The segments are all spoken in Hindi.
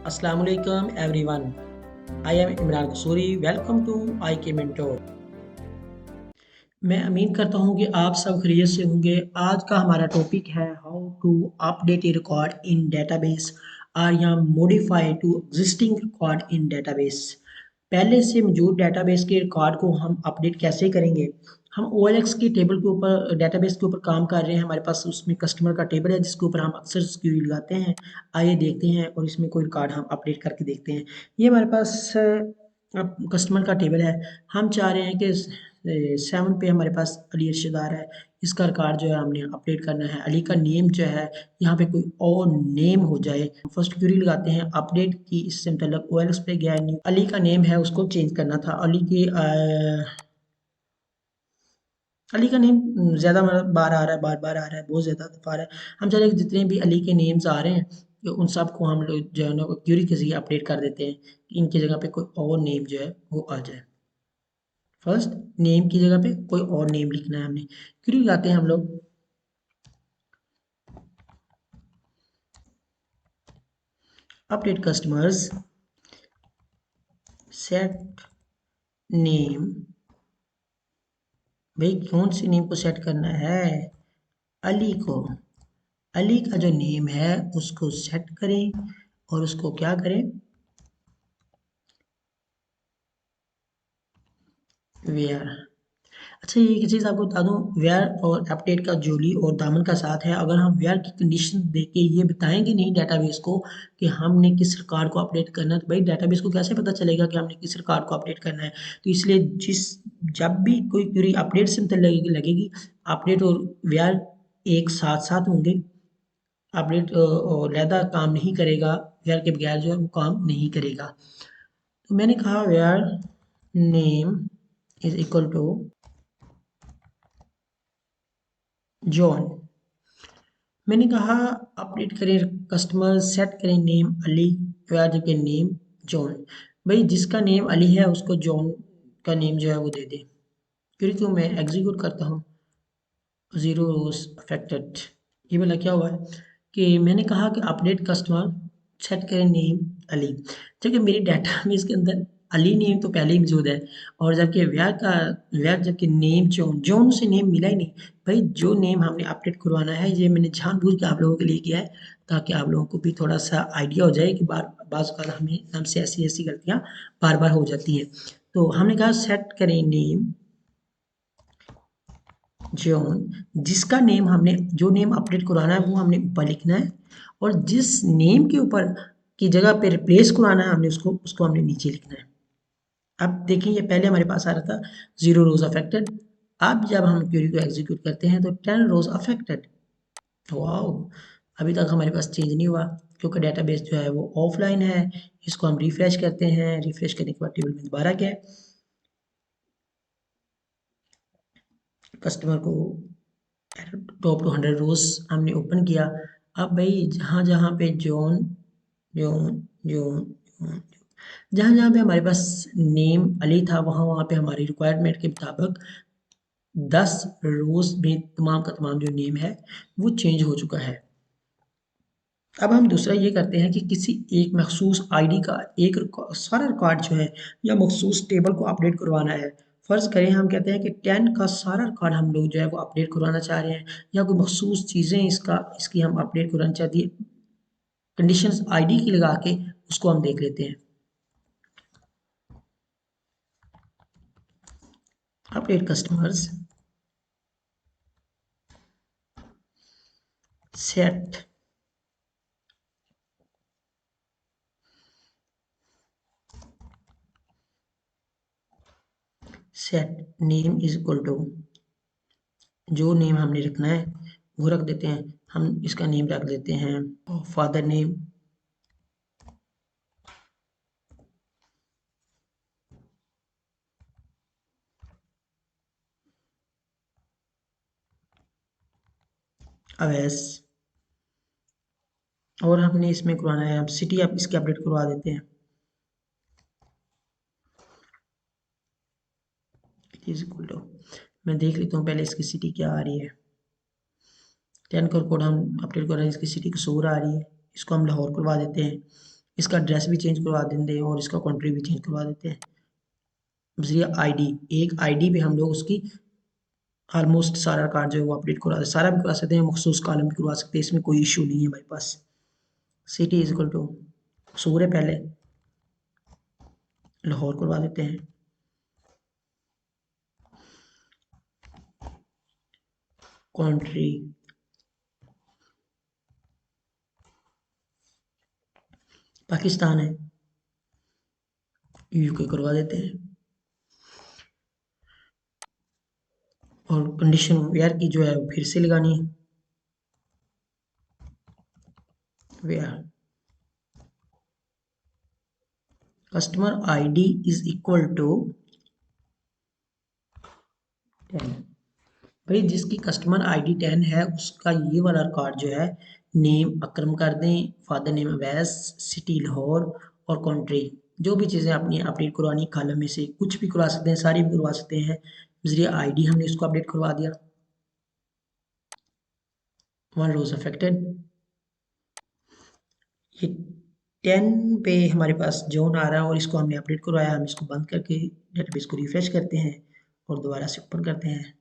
Assalamu alaikum everyone. I am Imran Qusuri. Welcome to IK Mentor. मैं उम्मीद करता हूँ कि आप सब खैरियत से होंगे। आज का हमारा टॉपिक है how to update a record in database और या modify to existing record in database. पहले से मौजूद डेटाबेस के रिकॉर्ड को हम अपडेट कैसे करेंगे। हम OLX की टेबल के ऊपर डेटाबेस के ऊपर काम कर रहे हैं। हमारे पास उसमें कस्टमर का टेबल है जिसके ऊपर हम अक्सर क्वेरी लगाते हैं। आइए देखते हैं और इसमें कोई रिकॉर्ड हम अपडेट करके देखते हैं। ये हमारे पास कस्टमर का टेबल है। हम चाह रहे हैं कि 7 पे हमारे पास अली अरशद आ रहा है। इसका रिकॉर्ड जो है हमने अपडेट करना है। अली का नेम जो है यहाँ पे कोई और नेम हो जाए। फर्स्ट क्वेरी लगाते हैं अपडेट की, इससे मतलब OLX पे गया न्यू अली का नेम है उसको चेंज करना था। अली का नेम ज़्यादा बार आ रहा है, बार-बार आ रहा है, बहुत ज़्यादा दफ़ा आ रहा है। हम चाह रहे हैं कि जितने भी अली के नेम्स आ रहे हैं कि उन सबको हम लोग जो है ना क्वेरी के ज़रिए अपडेट कर देते हैं कि इनकी जगह पे कोई और नेम जो है वो आ जाए। फर्स्ट नेम की जगह पे कोई और नेम लिखना है हमने। क्वेरी लगाते हैं हम लोग अपडेट कस्टमर्स सेट नेम। भाई कौन सी नेम को सेट करना है? अली को। अली का जो नेम है उसको सेट करें और उसको क्या करें, वेयर। अच्छा, ये एक चीज़ आपको बता दूं, वेयर और अपडेट का जोली और दामन का साथ है। अगर हम वेयर की कंडीशन देके ये बताएंगे नहीं डेटाबेस को कि हमने किस रिकॉर्ड को अपडेट करना है, तो भाई डेटाबेस को कैसे पता चलेगा कि हमने किस रिकॉर्ड को अपडेट करना है। तो इसलिए जब भी कोई क्वेरी अपडेट से मतलब लगेगी, अपडेट और वेयर एक साथ साथ होंगे। अपडेट अलहदा काम नहीं करेगा, वेयर के बगैर जो है वो काम नहीं करेगा। तो मैंने कहा where name is equal to John. मैंने कहा अपडेट करें कस्टमर, सेट करें नेम अली, वेयर जबकि नेम जॉन। भाई जिसका नेम अली है उसको जॉन का नेम जो है वो दे दे। फिर तो मैं एग्जीक्यूट करता हूँ, ज़ीरो रोज अफेक्टेड। ये वाला क्या हुआ है कि मैंने कहा कि अपडेट कस्टमर सेट करें नेम अली, जबकि मेरी डेटाबेस के अंदर अली नेम तो पहले ही मौजूद है। और जबकि वेयर जबकि नेम जॉन, जॉन से नेम मिला ही नहीं। भाई जो नेम हमने अपडेट करवाना है ये मैंने जानबूझ के आप लोगों के लिए किया है ताकि आप लोगों को भी थोड़ा सा आइडिया हो जाए कि बाज़ औक़ात हमें हमसे ऐसी ऐसी गलतियाँ बार बार हो जाती हैं। तो हमने कहा सेट करें नेम जॉन, जिसका नेम हमने जो नेम अपडेट करवाना है वो हमने ऊपर लिखना है और जिस नेम के ऊपर की जगह पे रिप्लेस करवाना है हमने उसको उसको हमने नीचे लिखना है। अब देखिए ये पहले हमारे पास आ रहा था 0 रोज अफेक्टेड। अब जब हम क्वेरी को एग्जीक्यूट करते हैं तो 10 रोज अफेक्टेड। वाओ, अभी तक हमारे पास चेंज नहीं हुआ क्योंकि डेटाबेस जो है वो ऑफलाइन है। इसको हम रिफ्रेश करते हैं, रिफ्रेश करने के बाद टेबल में दोबारा क्या है, कस्टमर को टॉप टू 100 रोज हमने ओपन किया। अब भाई जहाँ जहाँ पे जॉन जॉन जॉन जॉन जहाँ जहाँ पे हमारे पास नेम अली था वहाँ वहाँ पे हमारी रिक्वायरमेंट के मुताबिक 10 रोज में तमाम का तमाम जो नेम है वो चेंज हो चुका है। अब हम दूसरा ये करते हैं कि किसी एक मखसूस आईडी का एक सारा रिकॉर्ड जो है या मखसूस टेबल को अपडेट करवाना है। फ़र्ज़ करें हम कहते हैं कि 10 का सारा रिकॉर्ड हम लोग जो है वो अपडेट करवाना चाह रहे हैं या कोई मखसूस चीज़ें इसकी हम अपडेट करवाना चाहती है। कंडीशंस आईडी की लगा के उसको हम देख लेते हैं। Update customers set set name is equal to, जो नेम हमने रखना है वो रख देते हैं। हम इसका नेम रख देते हैं फादर नेम, अवैस। और हमने इसमें करवाना है, अब सिटी आप इसकी अपडेट करवा देते हैं। इज इक्वल टू, मैं देख लेता हूँ पहले इसकी सिटी क्या आ रही है। 10 का कोड हम अपडेट कर रहे हैं, इसकी सिटी कसूर आ रही है, इसको हम लाहौर करवा देते हैं। इसका एड्रेस भी चेंज करवा देते हैं और इसका कंट्री भी चेंज करवा देते हैं। जरिए आईडी, एक आईडी पे हम लोग उसकी ऑलमोस्ट सारा कार्ड जो है वो अपडेट करवा सारा भी करवा सकते हैं, मखसूस कॉलम भी करवा सकते हैं, इसमें कोई इशू नहीं है हमारे पास। सिटी इज इक्वल टू सूर्य, पहले लाहौर करवा देते हैं। कंट्री पाकिस्तान है, यूके करवा देते हैं। और कंडीशन वेयर की जो है वो फिर से लगानी है, where customer ID is equal to 10। भाई जिसकी कस्टमर आईडी 10 है उसका ये वाला कार्ड जो है नेम अकरम कर दें, father name Awais, city Lahore और कंट्री जो भी चीज़ें अपनी अपडेट करवानी कॉलम में से कुछ भी करवा सकते हैं, सारी भी करवा सकते हैं। जरिए आईडी हमने इसको अपडेट करवा दिया। 1 रोज अफेक्टेड, ये 10 पे हमारे पास जोन आ रहा है और इसको हमने अपडेट करवाया। हम इसको बंद करके डेटाबेस को रिफ्रेश करते हैं और दोबारा से ओपन करते हैं।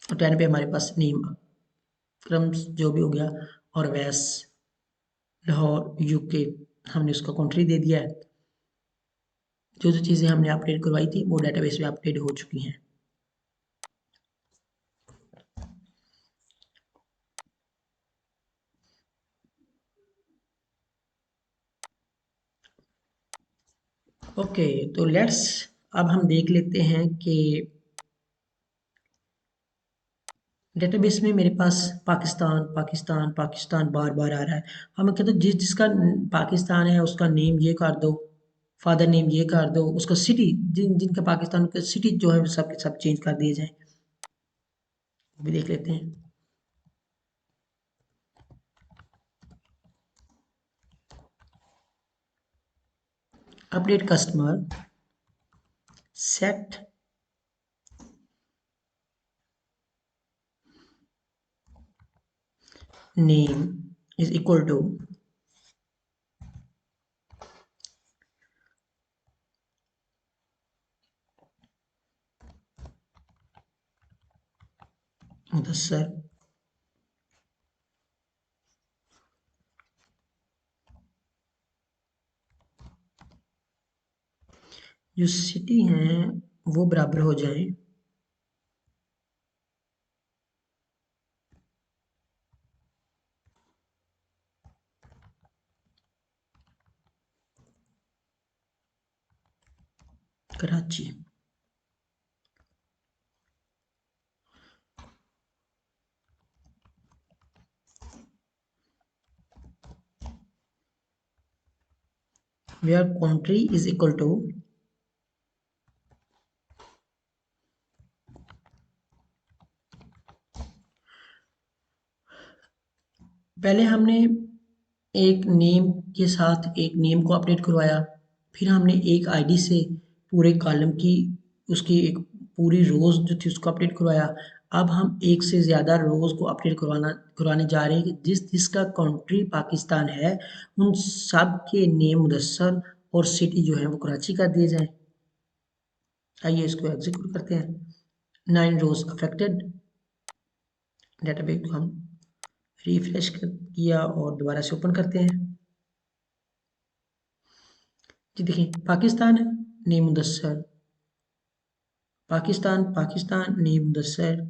और 10 पे हमारे पास नेम क्रम्स जो भी हो गया और वैस लाहौर यूके हमने उसका कंट्री दे दिया है। जो जो चीज़ें हमने अपडेट करवाई थी वो डेटाबेस में अपडेट हो चुकी हैं। ओके, तो लेट्स अब हम देख लेते हैं कि डेटाबेस में मेरे पास पाकिस्तान पाकिस्तान पाकिस्तान बार बार आ रहा है। हम कहते हैं जिसका पाकिस्तान है उसका नेम ये कर दो, फादर नेम ये कर दो, उसका सिटी जिनका पाकिस्तान का सिटी जो है सब सब चेंज कर दिए जाए। वो भी देख लेते हैं। Update customer set name is equal to Mudassar जो सिटी हैं वो बराबर हो जाए Karachi. Where country is equal to पहले हमने एक नेम के साथ एक नेम को अपडेट करवाया, फिर हमने एक आईडी से पूरे कॉलम की उसकी एक पूरी रोज़ जो थी उसको अपडेट करवाया। अब हम एक से ज़्यादा रोज़ को अपडेट करवाने जा रहे हैं कि जिसका कंट्री पाकिस्तान है उन सब के नेम मुदस्सर और सिटी जो है वो कराची कर दिए जाएँ। आइए इसको एग्जीक्यूट करते हैं। 9 रोज़ अफेक्टेड, डेटाबेस को हम रिफ्रेश किया और दोबारा से ओपन करते हैं। जी देखिए पाकिस्तान है, name Mudassar, Pakistan Pakistan name Mudassar,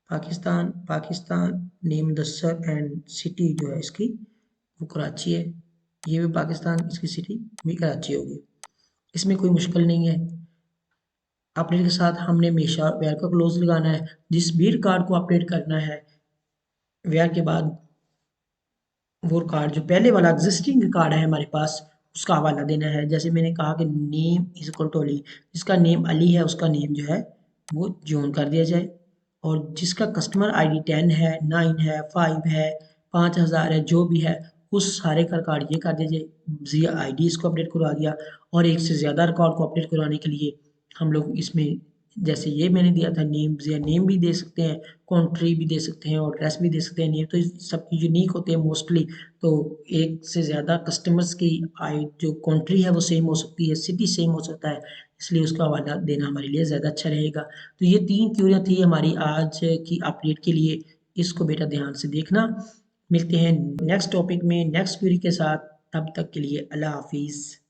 Pakistan Pakistan name Mudassar and city जो है इसकी वो कराची है। ये भी पाकिस्तान, इसकी सिटी भी कराची होगी। इसमें कोई मुश्किल नहीं है। अपडेट के साथ हमने हमेशा वेयर का क्लोज लगाना है। जिस भी रिकॉर्ड को अपडेट करना है वेयर के बाद वो कार्ड जो पहले वाला एग्जिस्टिंग कार्ड है हमारे पास उसका हवाला देना है। जैसे मैंने कहा कि name is equal to Ali, जिसका नेम अली है उसका नेम जो है वो जॉन कर दिया जाए। और जिसका कस्टमर आईडी 10 है, 9 है, 5 है, 5000 है, जो भी है उस सारे का रिकॉर्ड ये कर दीजिए। जी आईडी इसको अपडेट करवा दिया। और एक से ज़्यादा रिकॉर्ड को अपडेट करवाने के लिए हम लोग इसमें जैसे ये मैंने दिया था नेम्स, या नेम भी दे सकते हैं, कंट्री भी दे सकते हैं और एड्रेस भी दे सकते हैं। नेम तो सब यूनिक होते हैं मोस्टली, तो एक से ज़्यादा कस्टमर्स की आई जो कंट्री है वो सेम हो सकती है, सिटी सेम हो सकता है, इसलिए उसका हवाला देना हमारे लिए ज़्यादा अच्छा रहेगा। तो ये 3 क्वेरियाँ थी हमारी आज की अपडेट के लिए, इसको बेटा ध्यान से देखना। मिलते हैं नेक्स्ट टॉपिक में नेक्स्ट क्वेरी के साथ, तब तक के लिए अल्लाह हाफिज़।